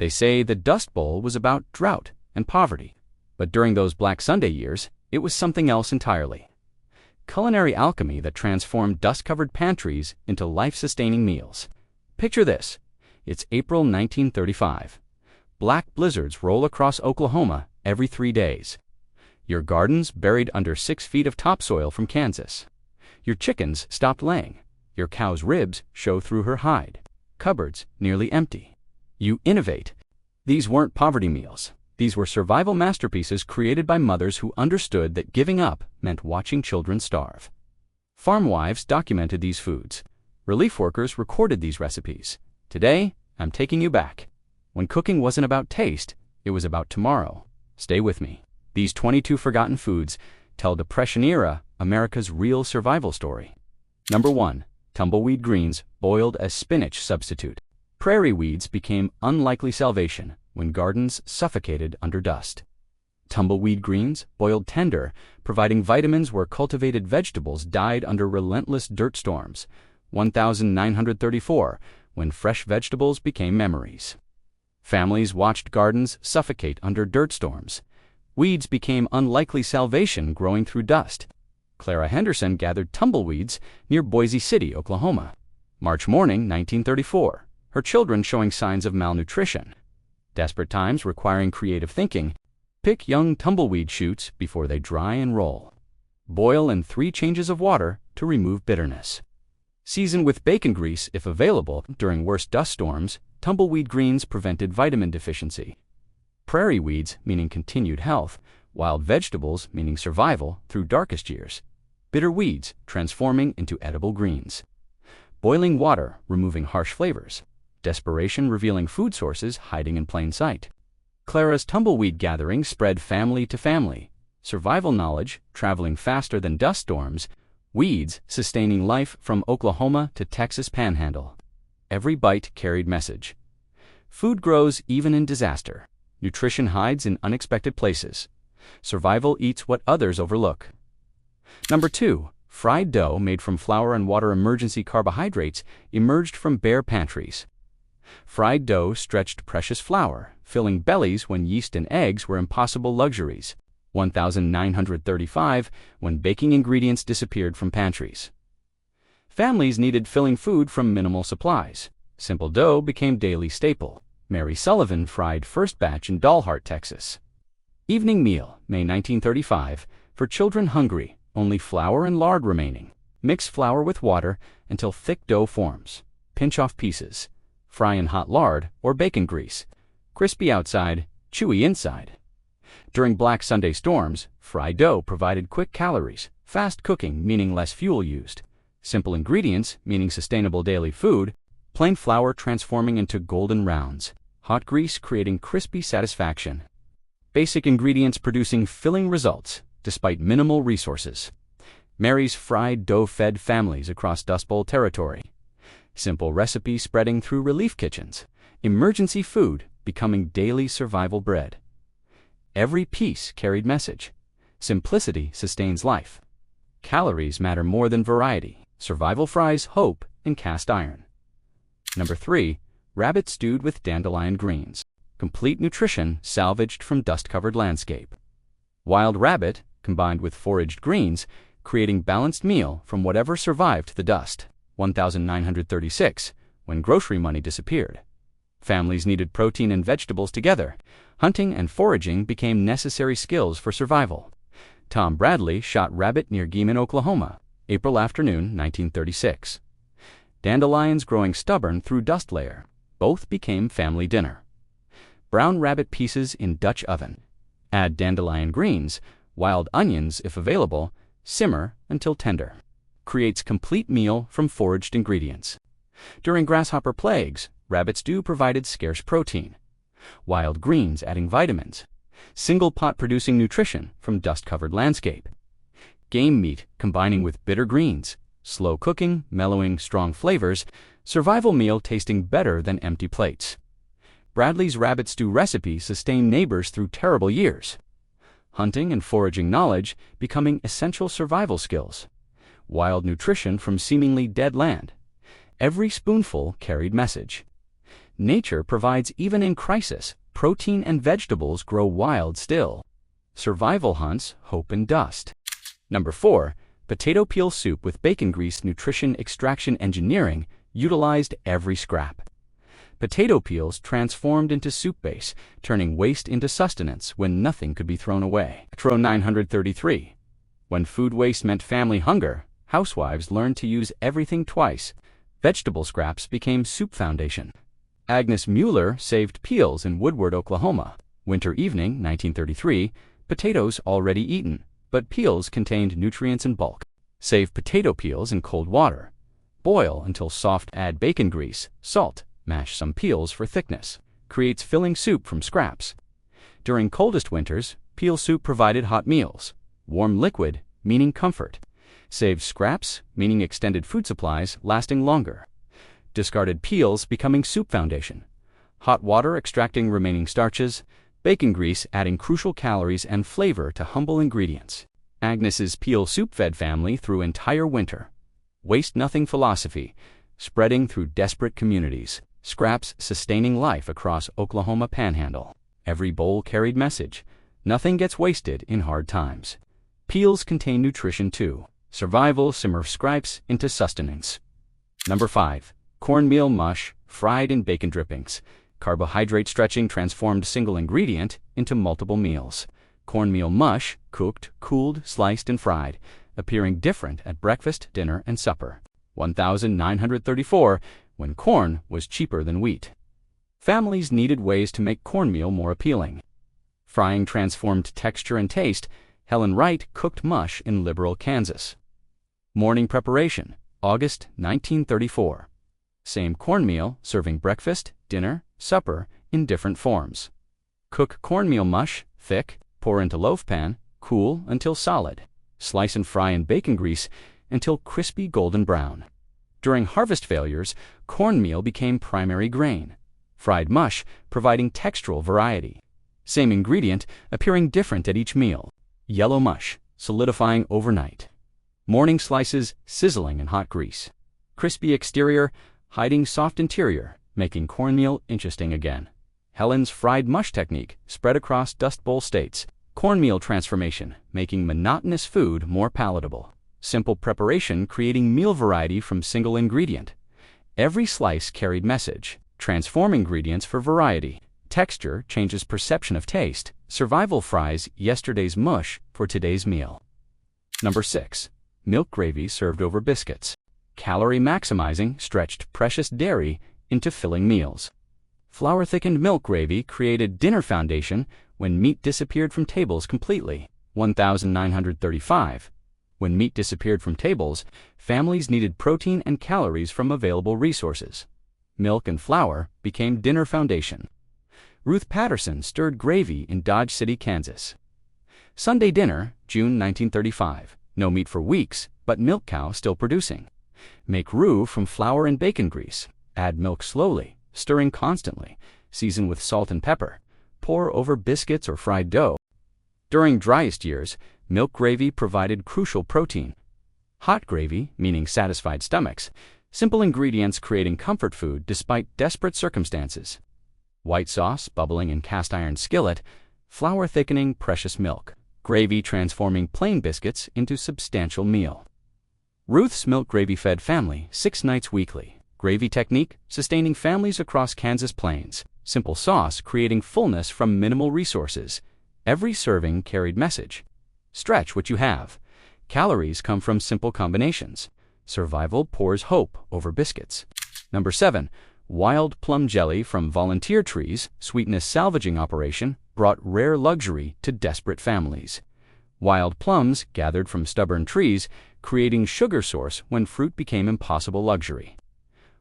They say the Dust Bowl was about drought and poverty, but during those Black Sunday years, it was something else entirely. Culinary alchemy that transformed dust-covered pantries into life-sustaining meals. Picture this. It's April 1935. Black blizzards roll across Oklahoma every 3 days. Your garden's buried under 6 feet of topsoil from Kansas. Your chickens stopped laying. Your cow's ribs show through her hide. Cupboards nearly empty. You innovate. These weren't poverty meals. These were survival masterpieces created by mothers who understood that giving up meant watching children starve. Farm wives documented these foods. Relief workers recorded these recipes. Today, I'm taking you back. When cooking wasn't about taste, it was about tomorrow. Stay with me. These 22 forgotten foods tell Depression-era America's real survival story. Number 1. Tumbleweed greens boiled as spinach substitute. Prairie weeds became unlikely salvation when gardens suffocated under dust. Tumbleweed greens boiled tender, providing vitamins where cultivated vegetables died under relentless dirt storms. 1934, when fresh vegetables became memories. Families watched gardens suffocate under dirt storms. Weeds became unlikely salvation growing through dust. Clara Henderson gathered tumbleweeds near Boise City, Oklahoma. March morning, 1934. Her children showing signs of malnutrition. Desperate times requiring creative thinking. Pick young tumbleweed shoots before they dry and roll. Boil in 3 changes of water to remove bitterness. Season with bacon grease if available. During worst dust storms, tumbleweed greens prevented vitamin deficiency. Prairie weeds, meaning continued health. Wild vegetables, meaning survival through darkest years. Bitter weeds, transforming into edible greens. Boiling water, removing harsh flavors. Desperation revealing food sources hiding in plain sight. Clara's tumbleweed gathering spread family to family. Survival knowledge, traveling faster than dust storms. Weeds, sustaining life from Oklahoma to Texas Panhandle. Every bite carried message. Food grows even in disaster. Nutrition hides in unexpected places. Survival eats what others overlook. Number 2. Fried dough made from flour and water. Emergency carbohydrates emerged from bare pantries. Fried dough stretched precious flour, filling bellies when yeast and eggs were impossible luxuries. 1935, when baking ingredients disappeared from pantries. Families needed filling food from minimal supplies. Simple dough became daily staple. Mary Sullivan fried first batch in Dalhart, Texas. Evening meal, May 1935, for children hungry, only flour and lard remaining. Mix flour with water until thick dough forms. Pinch off pieces. Fry in hot lard or bacon grease. Crispy outside, chewy inside. During Black Sunday storms, fried dough provided quick calories. Fast cooking, meaning less fuel used. Simple ingredients, meaning sustainable daily food. Plain flour transforming into golden rounds. Hot grease creating crispy satisfaction. Basic ingredients producing filling results, despite minimal resources. Mary's fried dough fed families across Dust Bowl territory. Simple recipe spreading through relief kitchens. Emergency food becoming daily survival bread. Every piece carried message. Simplicity sustains life. Calories matter more than variety. Survival fries hope in cast iron. Number 3. Rabbit stewed with dandelion greens. Complete nutrition salvaged from dust-covered landscape. Wild rabbit combined with foraged greens, creating balanced meal from whatever survived the dust. 1936, when grocery money disappeared. Families needed protein and vegetables together. Hunting and foraging became necessary skills for survival. Tom Bradley shot rabbit near Guymon, Oklahoma, April afternoon, 1936. Dandelions growing stubborn through dust layer. Both became family dinner. Brown rabbit pieces in Dutch oven. Add dandelion greens, wild onions if available, simmer until tender. Creates complete meal from foraged ingredients. During grasshopper plagues, rabbit stew provided scarce protein. Wild greens adding vitamins. Single pot producing nutrition from dust-covered landscape. Game meat combining with bitter greens. Slow cooking, mellowing strong flavors. Survival meal tasting better than empty plates. Bradley's rabbit stew recipe sustained neighbors through terrible years. Hunting and foraging knowledge becoming essential survival skills. Wild nutrition from seemingly dead land. Every spoonful carried message. Nature provides even in crisis. Protein and vegetables grow wild still. Survival hunts hope and dust. Number 4. Potato peel soup with bacon grease. Nutrition extraction engineering utilized every scrap. Potato peels transformed into soup base, turning waste into sustenance when nothing could be thrown away. 933. When food waste meant family hunger, housewives learned to use everything twice. Vegetable scraps became soup foundation. Agnes Mueller saved peels in Woodward, Oklahoma. Winter evening, 1933, potatoes already eaten, but peels contained nutrients in bulk. Save potato peels in cold water. Boil until soft. Add bacon grease, salt, mash some peels for thickness. Creates filling soup from scraps. During coldest winters, peel soup provided hot meals. Warm liquid, meaning comfort. Saved scraps, meaning extended food supplies lasting longer. Discarded peels becoming soup foundation. Hot water extracting remaining starches. Bacon grease adding crucial calories and flavor to humble ingredients. Agnes's peel soup fed family through entire winter. Waste nothing philosophy, spreading through desperate communities. Scraps sustaining life across Oklahoma Panhandle. Every bowl carried message. Nothing gets wasted in hard times. Peels contain nutrition too. Survival simmer scrapes into sustenance. Number 5. Cornmeal mush, fried in bacon drippings. Carbohydrate stretching transformed single ingredient into multiple meals. Cornmeal mush, cooked, cooled, sliced, and fried, appearing different at breakfast, dinner, and supper. 1934, when corn was cheaper than wheat. Families needed ways to make cornmeal more appealing. Frying transformed texture and taste. Helen Wright cooked mush in Liberal, Kansas. Morning preparation, August 1934. Same cornmeal, serving breakfast, dinner, supper in different forms. Cook cornmeal mush, thick, pour into loaf pan, cool until solid. Slice and fry in bacon grease until crispy golden brown. During harvest failures, cornmeal became primary grain. Fried mush providing textural variety. Same ingredient appearing different at each meal. Yellow mush, solidifying overnight. Morning slices sizzling in hot grease. Crispy exterior, hiding soft interior, making cornmeal interesting again. Helen's fried mush technique spread across Dust Bowl states. Cornmeal transformation, making monotonous food more palatable. Simple preparation creating meal variety from single ingredient. Every slice carried message. Transform ingredients for variety. Texture changes perception of taste. Survival fries yesterday's mush for today's meal. Number 6. Milk gravy served over biscuits. Calorie maximizing stretched precious dairy into filling meals. Flour-thickened milk gravy created dinner foundation when meat disappeared from tables completely. 1935. When meat disappeared from tables, families needed protein and calories from available resources. Milk and flour became dinner foundation. Ruth Patterson stirred gravy in Dodge City, Kansas. Sunday dinner, June 1935. No meat for weeks, but milk cow still producing. Make roux from flour and bacon grease. Add milk slowly, stirring constantly. Season with salt and pepper. Pour over biscuits or fried dough. During driest years, milk gravy provided crucial protein. Hot gravy, meaning satisfied stomachs. Simple ingredients creating comfort food despite desperate circumstances. White sauce bubbling in cast iron skillet. Flour thickening precious milk. Gravy transforming plain biscuits into substantial meal. Ruth's milk gravy fed family 6 nights weekly. Gravy technique sustaining families across Kansas plains. Simple sauce creating fullness from minimal resources. Every serving carried message. Stretch what you have. Calories come from simple combinations. Survival pours hope over biscuits. Number 7. Wild plum jelly from volunteer trees, sweetness salvaging operation, brought rare luxury to desperate families. Wild plums gathered from stubborn trees, creating sugar source when fruit became impossible luxury.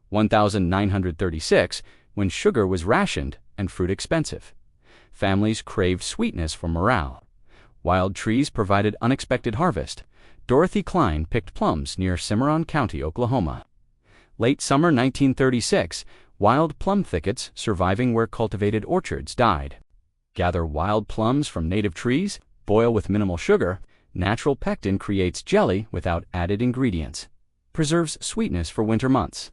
1936, when sugar was rationed and fruit expensive. Families craved sweetness for morale. Wild trees provided unexpected harvest. Dorothy Klein picked plums near Cimarron County, Oklahoma. Late summer 1936, wild plum thickets surviving where cultivated orchards died. Gather wild plums from native trees, boil with minimal sugar. Natural pectin creates jelly without added ingredients. Preserves sweetness for winter months.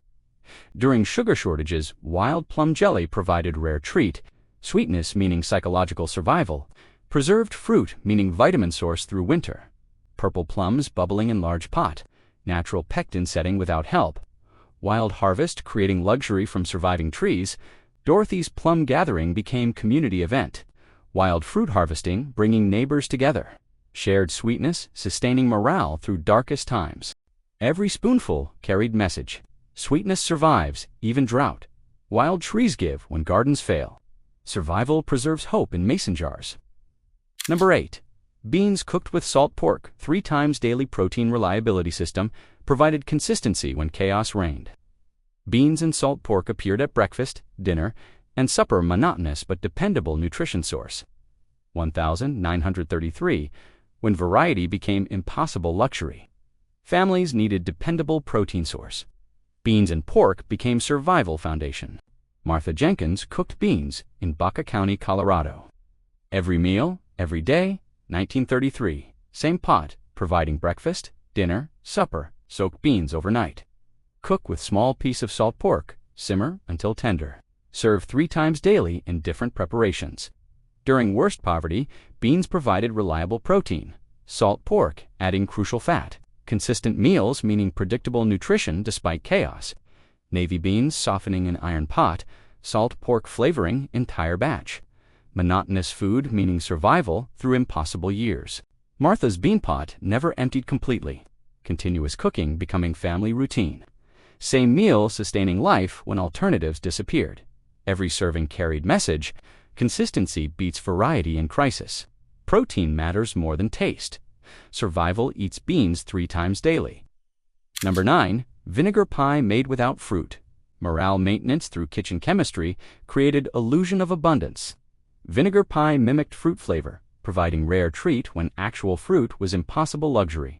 During sugar shortages, wild plum jelly provided rare treat, sweetness meaning psychological survival, preserved fruit meaning vitamin source through winter, purple plums bubbling in large pot, natural pectin setting without help, wild harvest creating luxury from surviving trees, Dorothy's plum gathering became community event, wild fruit harvesting bringing neighbors together, shared sweetness sustaining morale through darkest times. Every spoonful carried message. Sweetness survives, even drought. Wild trees give when gardens fail. Survival preserves hope in mason jars. Number 8. Beans cooked with salt pork, 3 times daily protein reliability system, provided consistency when chaos reigned. Beans and salt pork appeared at breakfast, dinner, and supper monotonous but dependable nutrition source. 1933, when variety became impossible luxury. Families needed dependable protein source. Beans and pork became survival foundation. Martha Jenkins cooked beans in Baca County, Colorado. Every meal, every day, 1933. Same pot, providing breakfast, dinner, supper, soak beans overnight. Cook with small piece of salt pork, simmer until tender. Serve 3 times daily in different preparations. During worst poverty, beans provided reliable protein. Salt pork, adding crucial fat. Consistent meals meaning predictable nutrition despite chaos. Navy beans softening in iron pot, salt pork flavoring entire batch. Monotonous food meaning survival through impossible years. Martha's bean pot never emptied completely. Continuous cooking becoming family routine. Same meal sustaining life when alternatives disappeared. Every serving carried message. Consistency beats variety in crisis. Protein matters more than taste. Survival eats beans 3 times daily. Number 9. Vinegar pie made without fruit. Morale maintenance through kitchen chemistry created illusion of abundance. Vinegar pie mimicked fruit flavor, providing rare treat when actual fruit was impossible luxury.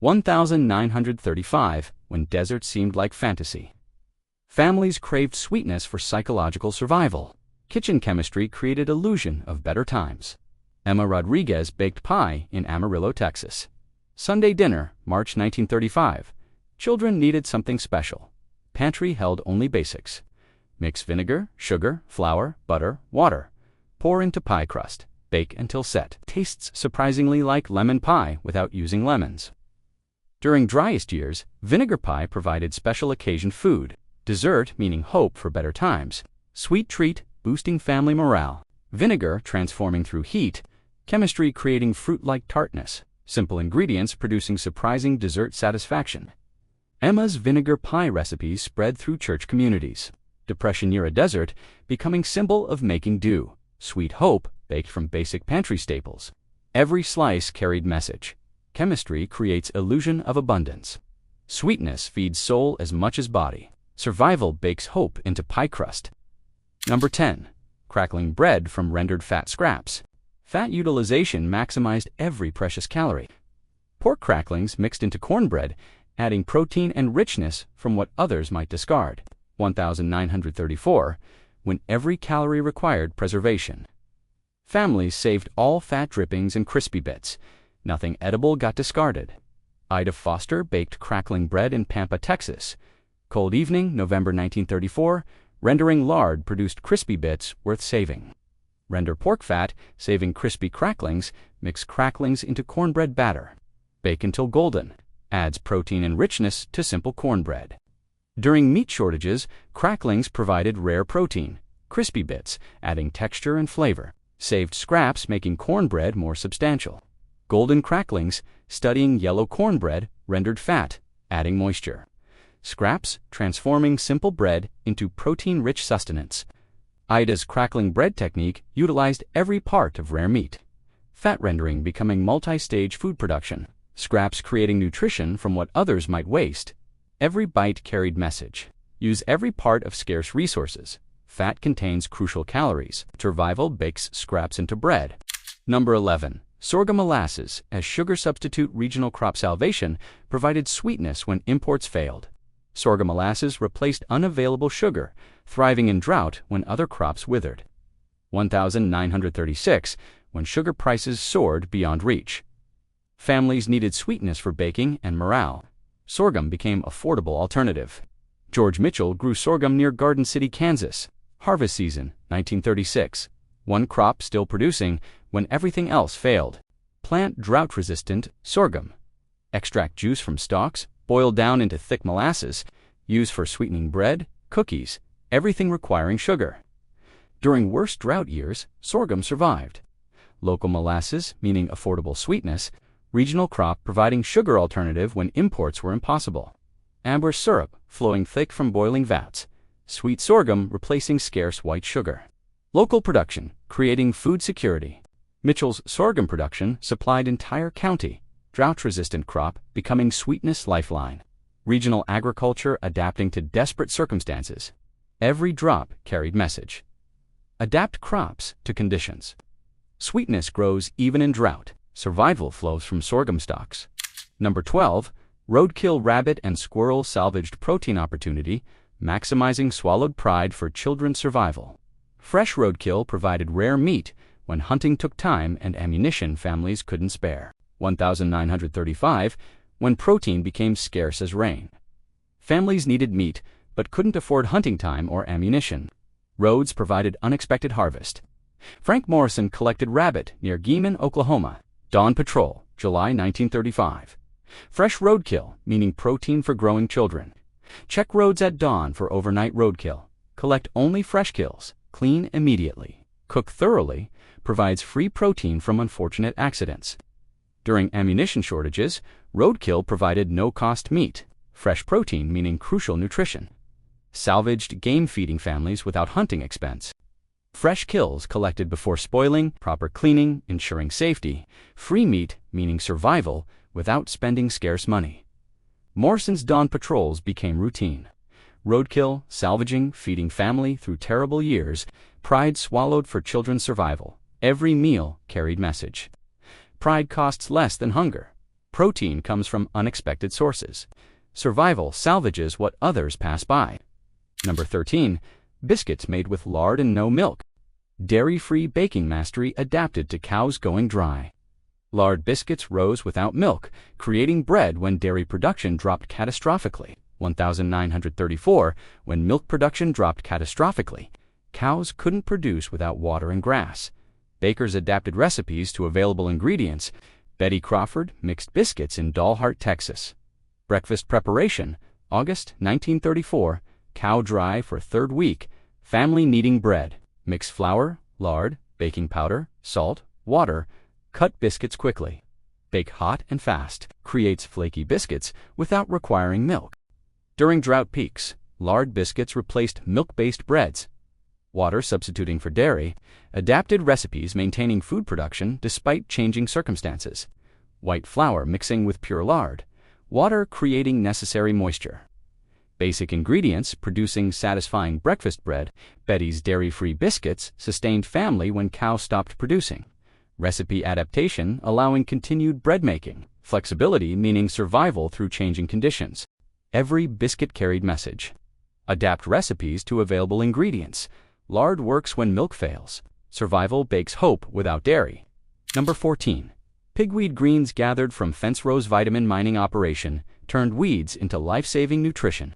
1935, when desert seemed like fantasy. Families craved sweetness for psychological survival. Kitchen chemistry created illusion of better times. Emma Rodriguez baked pie in Amarillo, Texas. Sunday dinner, March 1935. Children needed something special. Pantry held only basics. Mix vinegar, sugar, flour, butter, water. Pour into pie crust. Bake until set. Tastes surprisingly like lemon pie without using lemons. During driest years, vinegar pie provided special occasion food. Dessert meaning hope for better times. Sweet treat boosting family morale. Vinegar transforming through heat. Chemistry creating fruit-like tartness. Simple ingredients producing surprising dessert satisfaction. Emma's vinegar pie recipes spread through church communities. Depression near a desert becoming symbol of making do. Sweet hope baked from basic pantry staples. Every slice carried message. Chemistry creates illusion of abundance. Sweetness feeds soul as much as body. Survival bakes hope into pie crust. Number 10. Crackling bread from rendered fat scraps. Fat utilization maximized every precious calorie. Pork cracklings mixed into cornbread, adding protein and richness from what others might discard. 1934, when every calorie required preservation. Families saved all fat drippings and crispy bits. Nothing edible got discarded. Ida Foster baked crackling bread in Pampa, Texas. Cold evening, November 1934, rendering lard produced crispy bits worth saving. Render pork fat, saving crispy cracklings, mix cracklings into cornbread batter. Bake until golden. Adds protein and richness to simple cornbread. During meat shortages, cracklings provided rare protein. Crispy bits, adding texture and flavor. Saved scraps, making cornbread more substantial. Golden cracklings, studying yellow cornbread, rendered fat, adding moisture. Scraps, transforming simple bread into protein-rich sustenance. Ida's crackling bread technique utilized every part of rare meat. Fat rendering becoming multi-stage food production. Scraps creating nutrition from what others might waste. Every bite carried message. Use every part of scarce resources. Fat contains crucial calories. Survival bakes scraps into bread. Number 11. Sorghum molasses, as sugar substitute regional crop salvation, provided sweetness when imports failed. Sorghum molasses replaced unavailable sugar, thriving in drought when other crops withered. 1936, when sugar prices soared beyond reach. Families needed sweetness for baking and morale. Sorghum became affordable alternative. George Mitchell grew sorghum near Garden City, Kansas. Harvest season, 1936. One crop still producing when everything else failed. Plant drought-resistant sorghum. Extract juice from stalks, boiled down into thick molasses, used for sweetening bread, cookies, everything requiring sugar. During worst drought years, sorghum survived. Local molasses, meaning affordable sweetness, regional crop providing sugar alternative when imports were impossible. Amber syrup, flowing thick from boiling vats. Sweet sorghum replacing scarce white sugar. Local production, creating food security. Mitchell's sorghum production supplied entire county. Drought-resistant crop becoming sweetness lifeline. Regional agriculture adapting to desperate circumstances. Every drop carried message. Adapt crops to conditions. Sweetness grows even in drought. Survival flows from sorghum stalks. Number 12. Roadkill rabbit and squirrel salvaged protein opportunity, maximizing swallowed pride for children's survival. Fresh roadkill provided rare meat when hunting took time and ammunition families couldn't spare. 1935, when protein became scarce as rain. Families needed meat but couldn't afford hunting time or ammunition. Roads provided unexpected harvest. Frank Morrison collected rabbit near Gueman, Oklahoma. Dawn Patrol, July 1935. Fresh roadkill, meaning protein for growing children. Check roads at dawn for overnight roadkill. Collect only fresh kills. Clean immediately. Cook thoroughly. Provides free protein from unfortunate accidents. During ammunition shortages, roadkill provided no-cost meat. Fresh protein meaning crucial nutrition. Salvaged game feeding families without hunting expense. Fresh kills collected before spoiling, proper cleaning, ensuring safety. Free meat meaning survival without spending scarce money. Morrison's dawn patrols became routine. Roadkill, salvaging, feeding family through terrible years. Pride swallowed for children's survival. Every meal carried message. Pride costs less than hunger. Protein comes from unexpected sources. Survival salvages what others pass by. Number 13. Biscuits made with lard and no milk. Dairy-free baking mastery adapted to cows going dry. Lard biscuits rose without milk, creating bread when dairy production dropped catastrophically. 1934, when milk production dropped catastrophically. Cows couldn't produce without water and grass. Bakers adapted recipes to available ingredients. Betty Crawford mixed biscuits in Dalhart, Texas. Breakfast preparation, August 1934. Cow dry for third week. Family needing bread. Mix flour, lard, baking powder, salt, water. Cut biscuits quickly. Bake hot and fast. Creates flaky biscuits without requiring milk. During drought peaks, lard biscuits replaced milk-based breads. Water substituting for dairy. Adapted recipes maintaining food production despite changing circumstances. White flour mixing with pure lard. Water creating necessary moisture. Basic ingredients producing satisfying breakfast bread. Betty's dairy-free biscuits sustained family when cows stopped producing. Recipe adaptation allowing continued bread making. Flexibility meaning survival through changing conditions. Every biscuit carried message. Adapt recipes to available ingredients. Lard works when milk fails. Survival bakes hope without dairy. Number 14. Pigweed greens gathered from fence rows vitamin mining operation turned weeds into life-saving nutrition.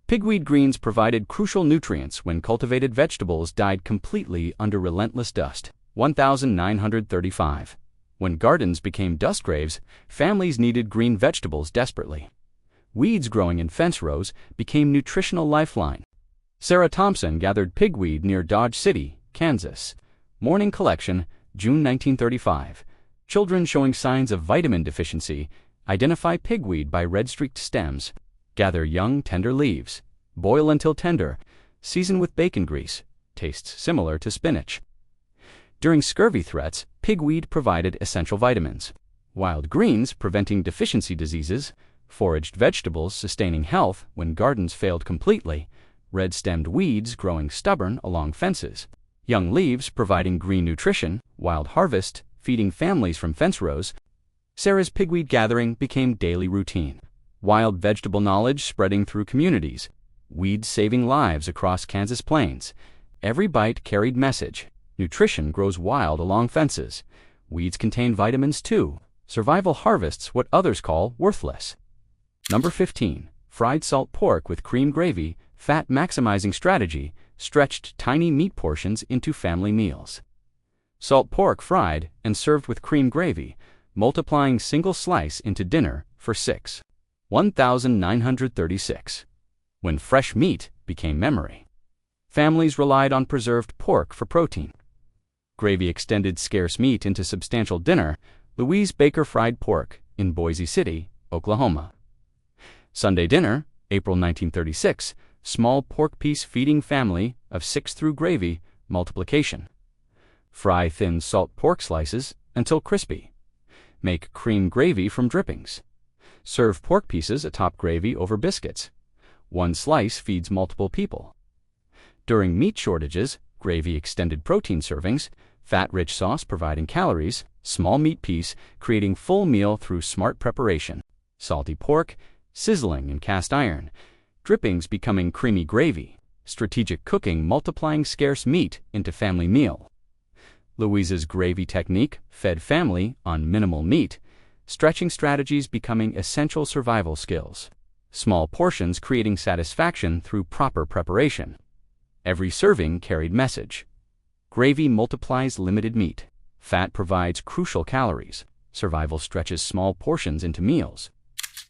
Pigweed greens provided crucial nutrients when cultivated vegetables died completely under relentless dust. 1935. When gardens became dust graves, families needed green vegetables desperately. Weeds growing in fence rows became nutritional lifeline. Sarah Thompson gathered pigweed near Dodge City, Kansas. Morning collection, June 1935. Children showing signs of vitamin deficiency identify pigweed by red-streaked stems. Gather young, tender leaves. Boil until tender. Season with bacon grease. Tastes similar to spinach. During scurvy threats, pigweed provided essential vitamins. Wild greens preventing deficiency diseases. Foraged vegetables sustaining health when gardens failed completely. Red-stemmed weeds growing stubborn along fences. Young leaves providing green nutrition. Wild harvest feeding families from fence rows. Sarah's pigweed gathering became daily routine. Wild vegetable knowledge spreading through communities. Weeds saving lives across Kansas plains. Every bite carried message. Nutrition grows wild along fences. Weeds contain vitamins too. Survival harvests what others call worthless. Number 15. Fried salt pork with cream gravy, fat maximizing strategy, stretched tiny meat portions into family meals. Salt pork fried and served with cream gravy, multiplying single slice into dinner for 6. 1936. When fresh meat became memory. Families relied on preserved pork for protein. Gravy extended scarce meat into substantial dinner. Louise Baker fried pork in Boise City, Oklahoma. Sunday dinner, April 1936, small pork piece feeding family of 6 through gravy, multiplication. Fry thin salt pork slices until crispy. Make cream gravy from drippings. Serve pork pieces atop gravy over biscuits. 1 slice feeds multiple people. During meat shortages, gravy extended protein servings, fat-rich sauce providing calories, small meat piece creating full meal through smart preparation, salty pork, sizzling in cast iron, drippings becoming creamy gravy, strategic cooking multiplying scarce meat into family meal. Louise's gravy technique fed family on minimal meat, stretching strategies becoming essential survival skills, small portions creating satisfaction through proper preparation. Every serving carried message. Gravy multiplies limited meat. Fat provides crucial calories. Survival stretches small portions into meals.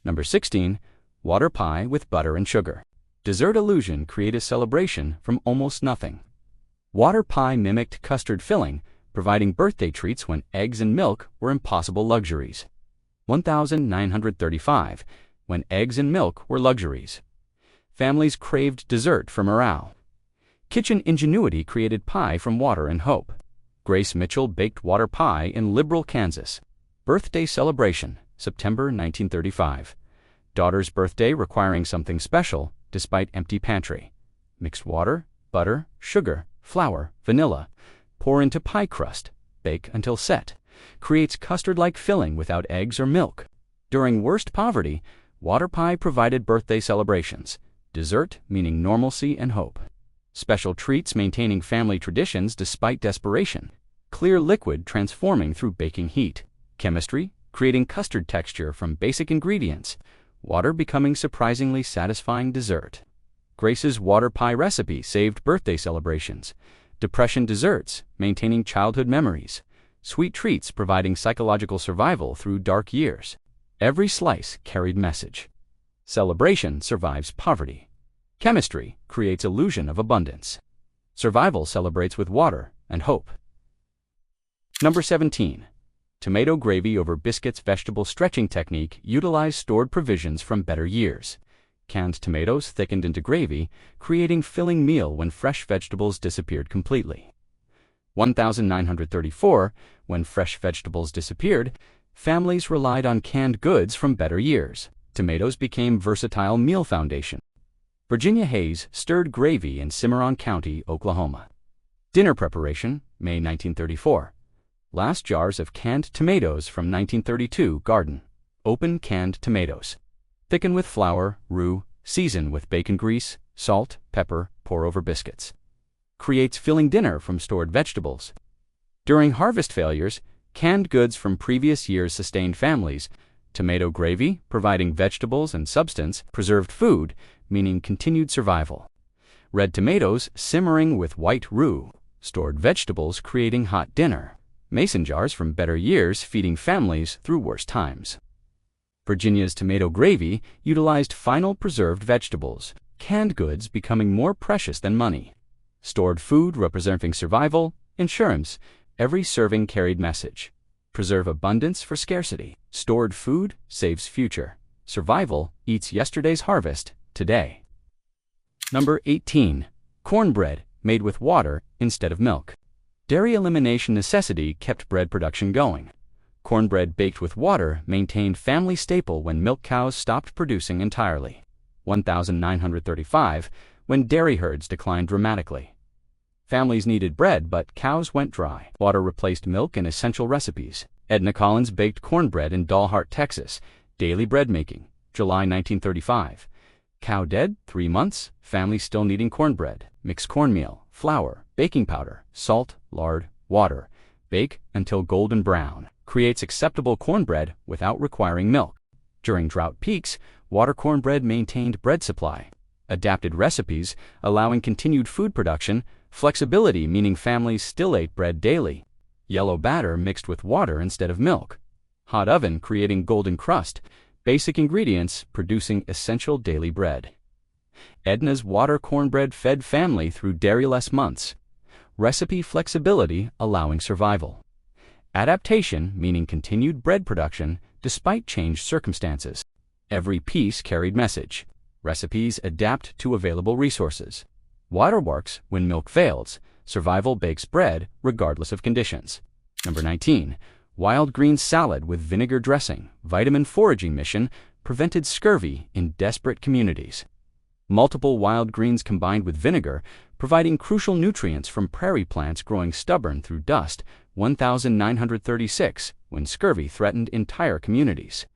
Number 16. Water pie with butter and sugar. Dessert illusion create a celebration from almost nothing. Water pie mimicked custard filling, providing birthday treats when eggs and milk were impossible luxuries. 1935. When eggs and milk were luxuries. Families craved dessert for morale. Kitchen ingenuity created pie from water and hope. Grace Mitchell baked water pie in Liberal, Kansas. Birthday celebration, September 1935. Daughter's birthday requiring something special despite empty pantry. Mixed water, butter, sugar, flour, vanilla. Pour into pie crust. Bake until set. Creates custard-like filling without eggs or milk. During worst poverty, water pie provided birthday celebrations. Dessert meaning normalcy and hope. Special treats maintaining family traditions despite desperation. Clear liquid transforming through baking heat. Chemistry creating custard texture from basic ingredients. Water becoming surprisingly satisfying dessert. Grace's water pie recipe saved birthday celebrations. Depression desserts maintaining childhood memories. Sweet treats providing psychological survival through dark years. Every slice carried message. Celebration survives poverty. Chemistry creates illusion of abundance. Survival celebrates with water and hope. Number 17. Tomato gravy over biscuits. Vegetable stretching technique utilized stored provisions from better years. Canned tomatoes thickened into gravy, creating filling meal when fresh vegetables disappeared completely. 1934. When fresh vegetables disappeared, families relied on canned goods from better years. Tomatoes became versatile meal foundation. Virginia Hayes stirred gravy in Cimarron County, Oklahoma. Dinner preparation, May 1934. Last jars of canned tomatoes from 1932 garden. Open canned tomatoes. Thicken with flour, roux, season with bacon grease, salt, pepper, pour over biscuits. Creates filling dinner from stored vegetables. During harvest failures, canned goods from previous years sustained families. Tomato gravy, providing vegetables and substance, preserved food, meaning continued survival. Red tomatoes simmering with white roux, stored vegetables creating hot dinner. Mason jars from better years feeding families through worse times. Virginia's tomato gravy utilized final preserved vegetables, canned goods becoming more precious than money. Stored food representing survival, insurance, every serving carried message. Preserve abundance for scarcity. Stored food saves future. Survival eats yesterday's harvest today. Number 18. Cornbread made with water instead of milk. Dairy elimination necessity kept bread production going. Cornbread baked with water maintained family staple when milk cows stopped producing entirely. 1935, when dairy herds declined dramatically. Families needed bread, but cows went dry. Water replaced milk in essential recipes. Edna Collins baked cornbread in Dalhart, Texas. Daily bread making, July 1935. Cow dead, 3 months, family still needing cornbread. Mix cornmeal, flour, baking powder, salt, lard, water. Bake until golden brown. Creates acceptable cornbread without requiring milk. During drought peaks, Water cornbread maintained bread supply. Adapted recipes, allowing continued food production. Flexibility, meaning families still ate bread daily. Yellow batter mixed with water instead of milk. Hot oven, creating golden crust. Basic ingredients, producing essential daily bread. Edna's water cornbread fed family through dairyless months. Recipe flexibility, allowing survival. Adaptation, meaning continued bread production despite changed circumstances. Every piece carried message. Recipes adapt to available resources. Waterworks, when milk fails. Survival bakes bread regardless of conditions. Number 19. Wild green salad with vinegar dressing. Vitamin foraging mission prevented scurvy in desperate communities. Multiple wild greens combined with vinegar, providing crucial nutrients from prairie plants growing stubborn through dust. 1936, when scurvy threatened entire communities.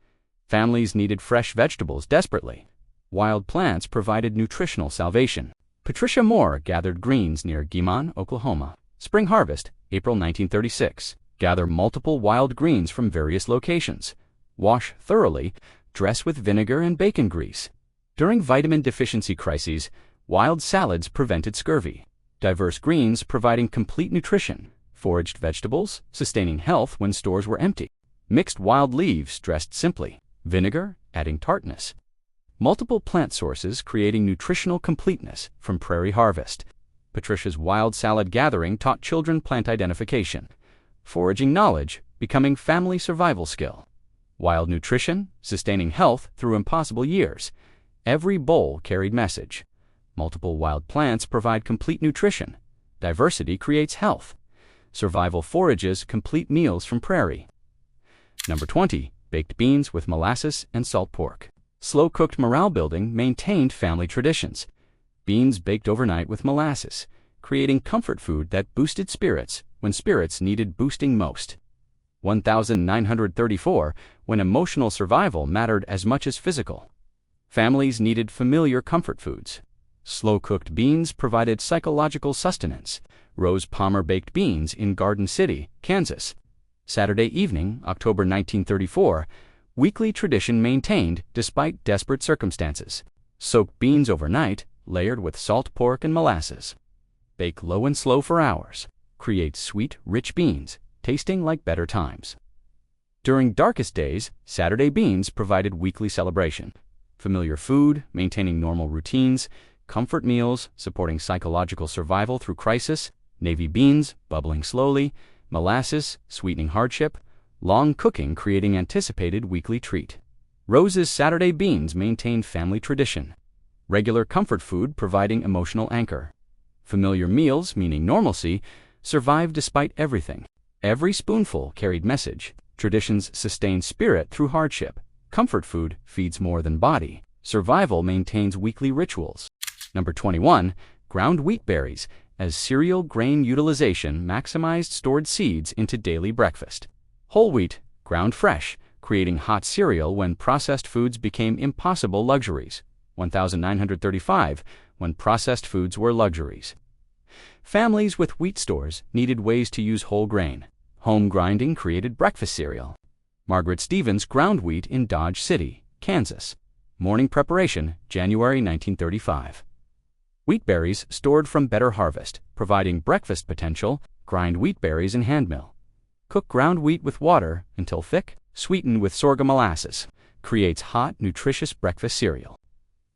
Families needed fresh vegetables desperately. Wild plants provided nutritional salvation. Patricia Moore gathered greens near Guimon, Oklahoma. Spring harvest, April 1936. Gather multiple wild greens from various locations. Wash thoroughly, dress with vinegar and bacon grease. During vitamin deficiency crises, wild salads prevented scurvy. Diverse greens providing complete nutrition. Foraged vegetables, sustaining health when stores were empty. Mixed wild leaves dressed simply. Vinegar, adding tartness. Multiple plant sources creating nutritional completeness from prairie harvest. Patricia's wild salad gathering taught children plant identification. Foraging knowledge, becoming family survival skill. Wild nutrition, sustaining health through impossible years. Every bowl carried message. Multiple wild plants provide complete nutrition. Diversity creates health. Survival forages complete meals from prairie. Number 20. Baked beans with molasses and salt pork. Slow-cooked morale building maintained family traditions. Beans baked overnight with molasses, creating comfort food that boosted spirits when spirits needed boosting most. 1934, when emotional survival mattered as much as physical. Families needed familiar comfort foods. Slow-cooked beans provided psychological sustenance. Rose Palmer baked beans in Garden City, Kansas. Saturday evening, October 1934, weekly tradition maintained despite desperate circumstances. Soak beans overnight, layered with salt pork and molasses. Bake low and slow for hours. Create sweet, rich beans, tasting like better times. During darkest days, Saturday beans provided weekly celebration. Familiar food, maintaining normal routines. Comfort meals, supporting psychological survival through crisis. Navy beans, bubbling slowly. Molasses, sweetening hardship. Long cooking, creating anticipated weekly treat. Rose's Saturday beans maintained family tradition. Regular comfort food providing emotional anchor. Familiar meals, meaning normalcy, survived despite everything. Every spoonful carried message. Traditions sustain spirit through hardship. Comfort food feeds more than body. Survival maintains weekly rituals. Number 21. Ground wheat berries, as cereal grain utilization maximized stored seeds into daily breakfast. Whole wheat, ground fresh, creating hot cereal when processed foods became impossible luxuries. 1935, when processed foods were luxuries. Families with wheat stores needed ways to use whole grain. Home grinding created breakfast cereal. Margaret Stevens ground wheat in Dodge City, Kansas. Morning preparation, January 1935. Wheat berries stored from better harvest, providing breakfast potential. Grind wheat berries in hand mill. Cook ground wheat with water until thick, sweeten with sorghum molasses. Creates hot, nutritious breakfast cereal.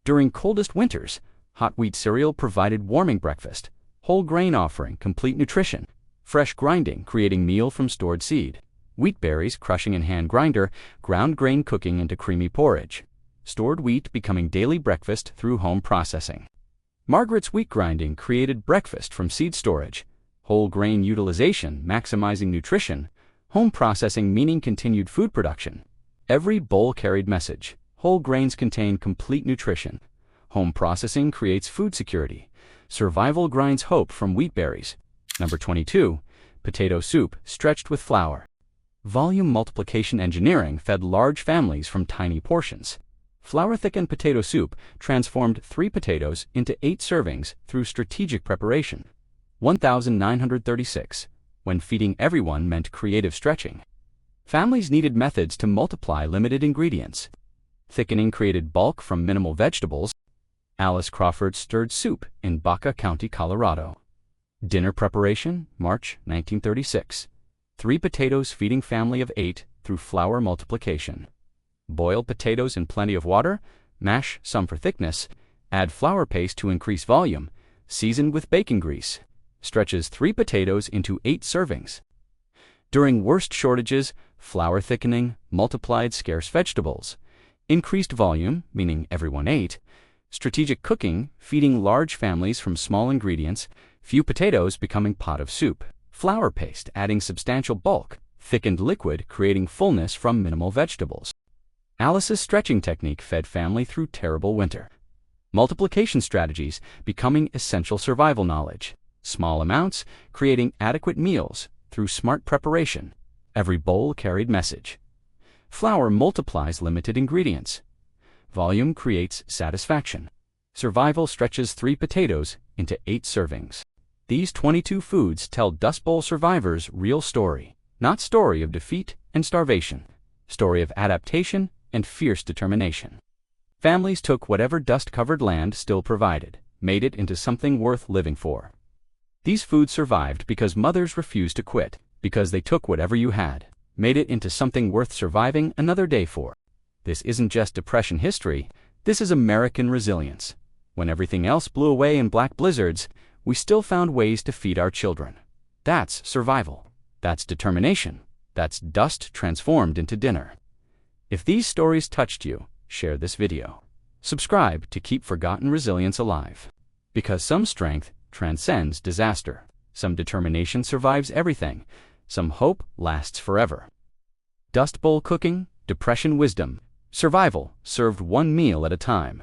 During coldest winters, hot wheat cereal provided warming breakfast. Whole grain offering complete nutrition. Fresh grinding creating meal from stored seed. Wheat berries crushing in hand grinder, ground grain cooking into creamy porridge. Stored wheat becoming daily breakfast through home processing. Margaret's wheat grinding created breakfast from seed storage. Whole grain utilization maximizing nutrition. Home processing meaning continued food production. Every bowl carried message. Whole grains contain complete nutrition. Home processing creates food security. Survival grinds hope from wheat berries. Number 22. Potato soup stretched with flour. Volume multiplication engineering fed large families from tiny portions. Flour-thickened potato soup transformed 3 potatoes into 8 servings through strategic preparation. 1936, when feeding everyone meant creative stretching. Families needed methods to multiply limited ingredients. Thickening created bulk from minimal vegetables. Alice Crawford stirred soup in Baca County, Colorado. Dinner preparation, March 1936. 3 potatoes feeding family of 8 through flour multiplication. Boil potatoes in plenty of water, mash some for thickness, add flour paste to increase volume, season with bacon grease. Stretches 3 potatoes into 8 servings. During worst shortages, flour thickening multiplied scarce vegetables. Increased volume, meaning everyone ate. Strategic cooking, feeding large families from small ingredients, few potatoes becoming pot of soup. Flour paste adding substantial bulk, thickened liquid creating fullness from minimal vegetables. Alice's stretching technique fed family through terrible winter. Multiplication strategies becoming essential survival knowledge. Small amounts creating adequate meals through smart preparation. Every bowl carried message. Flour multiplies limited ingredients. Volume creates satisfaction. Survival stretches 3 potatoes into 8 servings. These 22 foods tell Dust Bowl survivors' real story. Not story of defeat and starvation. Story of adaptation and fierce determination. Families took whatever dust-covered land still provided, made it into something worth living for. These foods survived because mothers refused to quit, because they took whatever you had, made it into something worth surviving another day for. This isn't just Depression history, this is American resilience. When everything else blew away in black blizzards, we still found ways to feed our children. That's survival. That's determination. That's dust transformed into dinner. If these stories touched you, share this video. Subscribe to keep forgotten resilience alive. Because some strength transcends disaster. Some determination survives everything. Some hope lasts forever. Dust Bowl cooking, Depression wisdom, survival served one meal at a time.